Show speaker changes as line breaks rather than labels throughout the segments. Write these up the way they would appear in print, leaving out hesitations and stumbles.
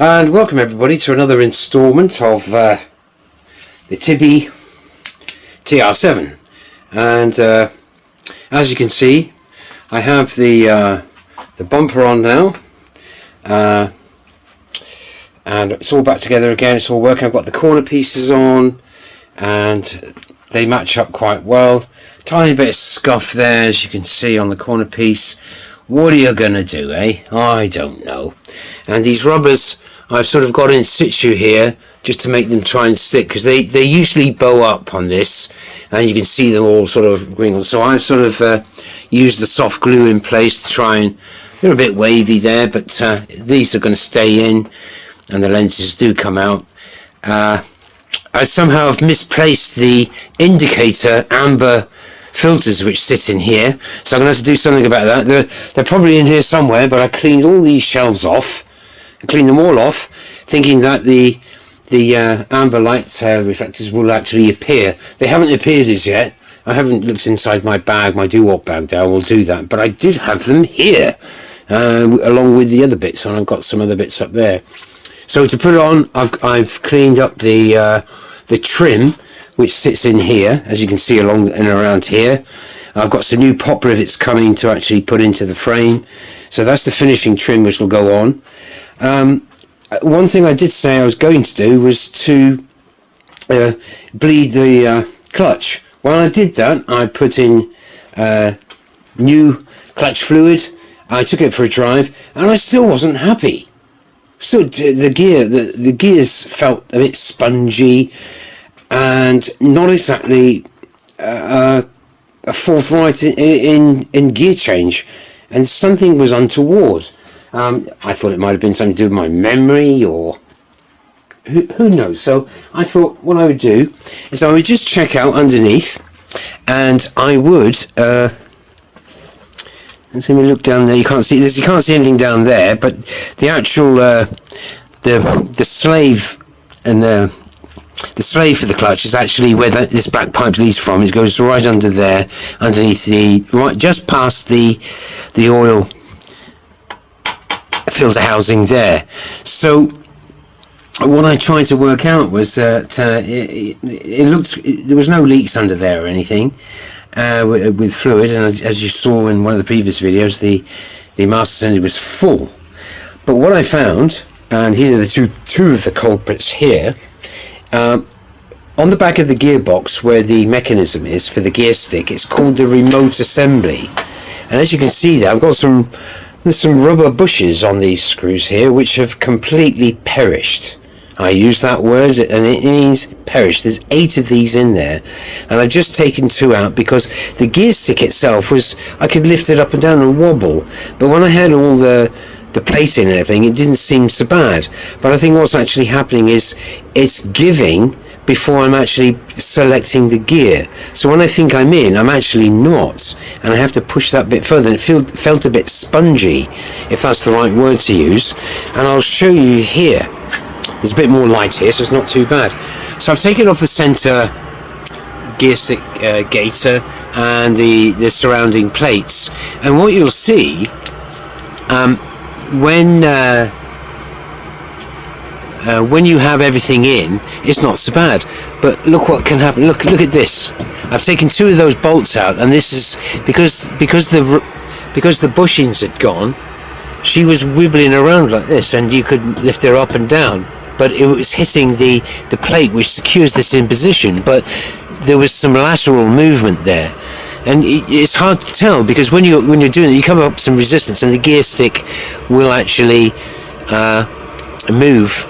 And welcome everybody to another instalment of the Tibby TR7. And as you can see, I have the bumper on now, and it's all back together again. It's all working. I've got the corner pieces on, and they match up quite well. Tiny bit of scuff there, as you can see on the corner piece. What are you gonna do, eh? I don't know. And these rubbers I've sort of got in situ here just to make them try and stick, because they usually bow up on this, and you can see them all sort of wrinkle. So I've sort of used the soft glue in place to try and, they're a bit wavy there, but these are going to stay in, and the lenses do come out. I somehow have misplaced the indicator amber filters which sit in here, so I'm going to have to do something about that. They're probably in here somewhere, but I cleaned all these shelves off. I cleaned them all off, thinking that the amber light reflectors will actually appear. They haven't appeared as yet. I haven't looked inside my bag, my doo-wop bag there. I will do that, but I did have them here, along with the other bits, and I've got some other bits up there. So to put it on, I've cleaned up the trim which sits in here, as you can see along and around here. I've got some new pop rivets coming to actually put into the frame, so that's the finishing trim which will go on. One thing I did say I was going to do was to bleed the clutch. When I did that, I put in new clutch fluid. I took it for a drive, and I still wasn't happy. Still, the gears felt a bit spongy and not exactly a forthright in gear change, and something was untoward. I thought it might have been something to do with my memory, or who knows. So I thought what I would do is I would just check out underneath, and I would let's see me look down there. You can't see this. You can't see anything down there, but the actual the slave and the slave for the clutch is actually where this black pipe leads from. It goes right under there, underneath just past the oil filter housing there. So what I tried to work out was that it looked, there was no leaks under there or anything with fluid, and as you saw in one of the previous videos, the master cylinder was full. But what I found, and here are the two of the culprits here, on the back of the gearbox where the mechanism is for the gear stick, it's called the remote assembly, and as you can see there, I've got there's some rubber bushes on these screws here which have completely perished. I use that word, and it means perished. There's 8 of these in there, and I've just taken 2 out because the gear stick itself was, I could lift it up and down and wobble, but when I had all the plating and everything, it didn't seem so bad. But I think what's actually happening is it's giving before I'm actually selecting the gear. So when I think I'm in, I'm actually not, and I have to push that bit further, and it felt a bit spongy, if that's the right word to use. And I'll show you here. There's a bit more light here, so it's not too bad. So I've taken off the center gear stick gaiter and the surrounding plates, and what you'll see when you have everything in, it's not so bad. But look what can happen. Look at this. I've taken 2 of those bolts out, and this is because the bushings had gone. She was wibbling around like this, and you could lift her up and down, but it was hitting the plate which secures this in position. But there was some lateral movement there, and it's hard to tell, because when you're doing it, you come up some resistance, and the gear stick will actually move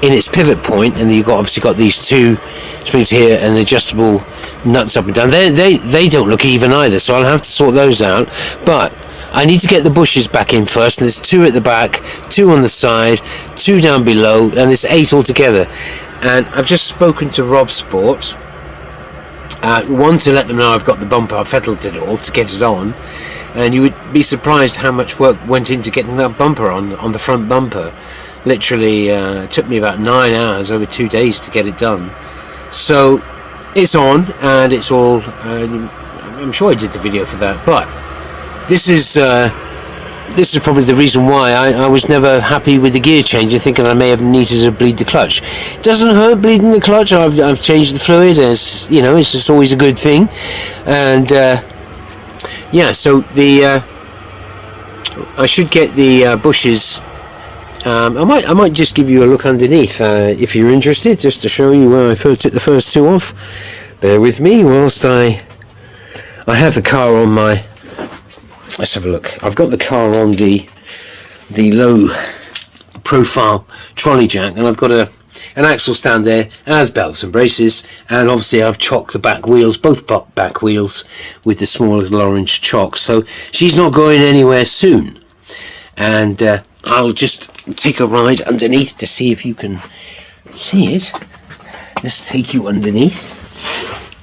in its pivot point, and you've obviously got these 2 springs here and the adjustable nuts up and down. They don't look even either, so I'll have to sort those out. But I need to get the bushes back in first, and there's 2 at the back, 2 on the side, 2 down below, and there's 8 altogether. And I've just spoken to Rob Sport, one, to let them know I've got the bumper, I've fettled it all to get it on, and you would be surprised how much work went into getting that bumper on the front bumper. Literally it took me about 9 hours over 2 days to get it done. So it's on, and it's all I'm sure I did the video for that, but this is this is probably the reason why I was never happy with the gear change, and thinking I may have needed to bleed the clutch. It doesn't hurt bleeding the clutch. I've changed the fluid, as you know, it's just always a good thing. And yeah, so the I should get the bushes. I might just give you a look underneath if you're interested, just to show you where I first took the first two off. Bear with me whilst I have the car on my. Let's have a look. I've got the car on the low profile trolley jack, and I've got an axle stand there, as belts and braces, and obviously I've chocked the back wheels, both back wheels, with the small little orange chock. So she's not going anywhere soon, and I'll just take a ride underneath to see if you can see it. Let's take you underneath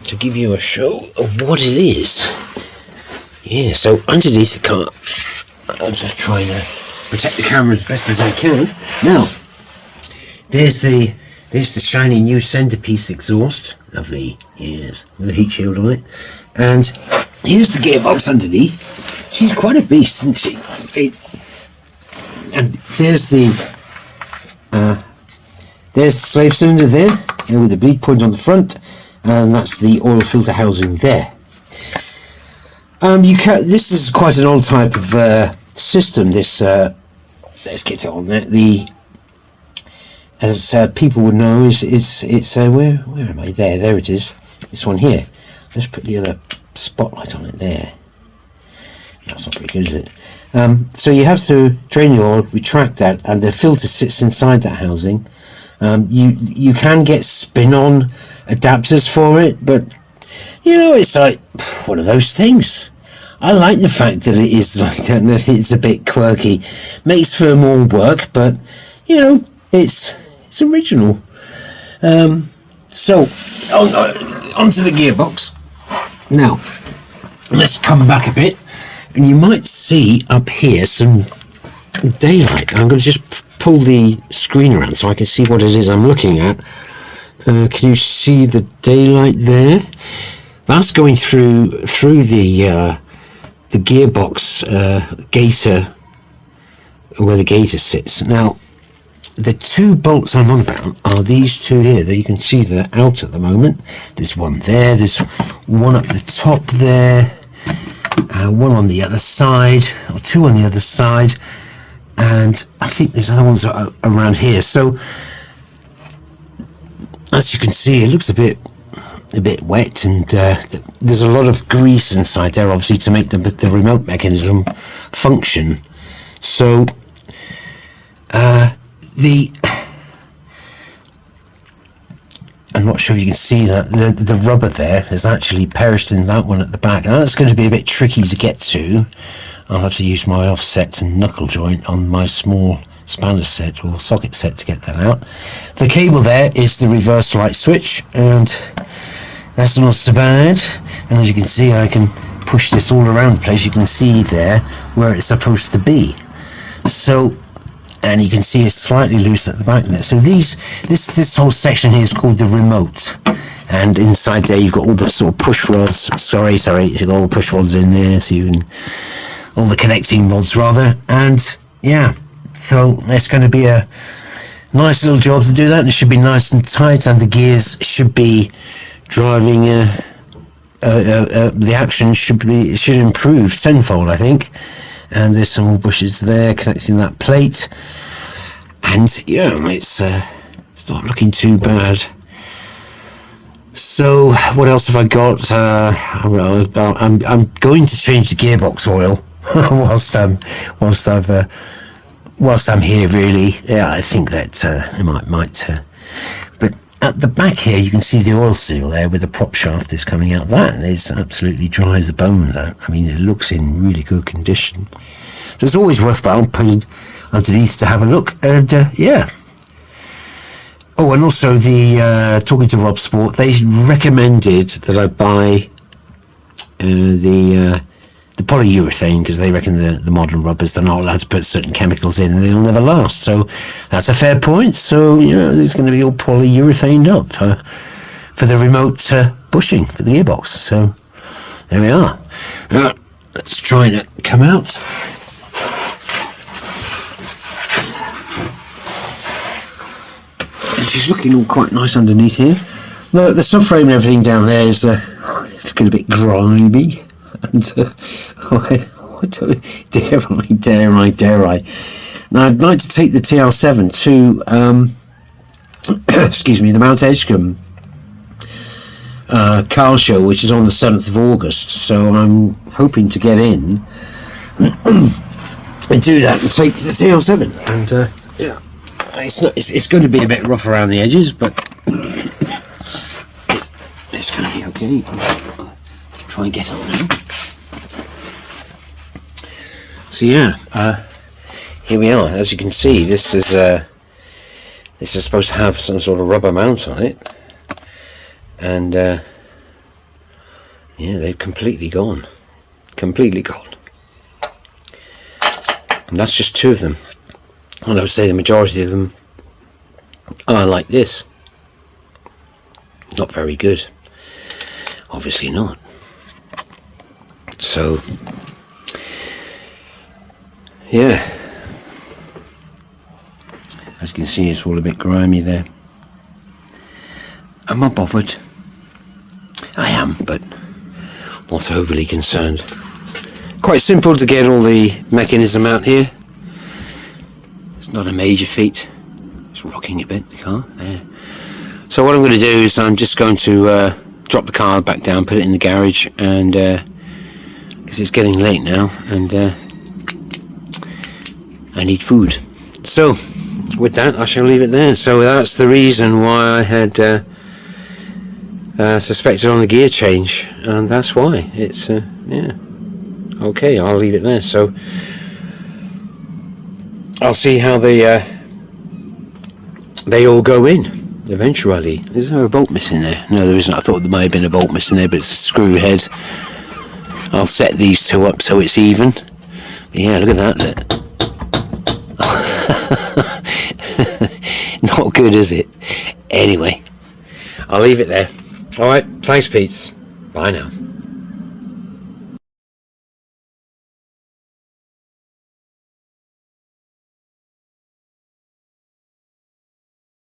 to give you a show of what it is. Yeah, so underneath the car, I'm just trying to protect the camera as best as I can. Now, there's the shiny new centerpiece exhaust. Lovely, yes, with a heat shield on it. And here's the gearbox underneath. She's quite a beast, isn't she? And there's the slave cylinder there, with the bleed point on the front, and that's the oil filter housing there. This is quite an old type of system. This let's get it on there. As people would know, it's where am I? There it is. This one here. Let's put the other spotlight on it there. That's not very good, is it? So you have to drain the oil, retract that, and the filter sits inside that housing. You can get spin-on adapters for it, but you know, it's like one of those things. I like the fact that it is like that, and that it's a bit quirky. Makes for more work, but you know, it's original. So onto the gearbox. Now let's come back a bit, and you might see up here some daylight. I'm going to just pull the screen around so I can see what it is I'm looking at. Can you see the daylight there? That's going through the gearbox gator, where the gator sits. Now, the two bolts I'm on about are these two here. That you can see they're out at the moment. There's one there. There's one up the top there. One on the other side, or two on the other side, and I think there's other ones around here. So, as you can see, it looks a bit wet, and there's a lot of grease inside there, obviously, to make the remote mechanism function. So I'm not sure if you can see that the rubber there has actually perished in that one at the back. Now, that's going to be a bit tricky to get to. I'll have to use my offset and knuckle joint on my small spanner set or socket set to get that out. The cable there is the reverse light switch, and that's not so bad. And as you can see, I can push this all around the place. You can see there where it's supposed to be. So, and you can see it's slightly loose at the back there. So this whole section here is called the remote, and inside there you've got all the sort of push rods. Sorry, you've got all the push rods in there, so you can, all the connecting rods rather. And yeah, so there's going to be a nice little job to do that, and it should be nice and tight, and the gears should be driving. The action should improve tenfold, I think. And there's some more bushes there connecting that plate, and yeah, it's not looking too bad. So what else have I got? I'm going to change the gearbox oil whilst I'm here, really. Yeah, I think that I might. But at the back here, you can see the oil seal there with the prop shaft is coming out. That is absolutely dry as a bone. That, I mean, it looks in really good condition. So it's always worthwhile putting underneath to have a look. And yeah. Oh, and also talking to Rob Sport, they recommended that I buy the polyurethane, because they reckon the modern rubbers, they're not allowed to put certain chemicals in and they'll never last. So that's a fair point. So, you know, there's going to be all polyurethaned up for the remote bushing for the gearbox. So there we are. Let's try and come out. It's looking all quite nice underneath here. The subframe and everything down there is it's looking a bit grimy, and dare I. Now I'd like to take the TR7 to excuse me, the Mount Edgecombe car show, which is on the 7th of August. So I'm hoping to get in and do that and take the TL7, and yeah, it's going to be a bit rough around the edges, but it's going to be okay. I'll try and get on now. So yeah, here we are. As you can see, this is supposed to have some sort of rubber mount on it, and yeah, they've completely gone. And that's just 2 of them. And I would say the majority of them are like this. Not very good. Obviously not. So, yeah. As you can see, it's all a bit grimy there. Am I bothered? I am, but not overly concerned. Quite simple to get all the mechanism out here. It's not a major feat. It's rocking a bit, the car there. So what I'm going to do is I'm just going to drop the car back down, put it in the garage, and because it's getting late now, and I need food. So with that, I shall leave it there. So that's the reason why I had suspected on the gear change, and that's why it's yeah. Okay, I'll leave it there. So I'll see how they all go in eventually. Is there a bolt missing there? No, there isn't. I thought there might have been a bolt missing there, but it's a screw head. I'll set these 2 up so it's even. But yeah, look at that. Not good, is it? Anyway, I'll leave it there. Alright, thanks Pete's. Bye now.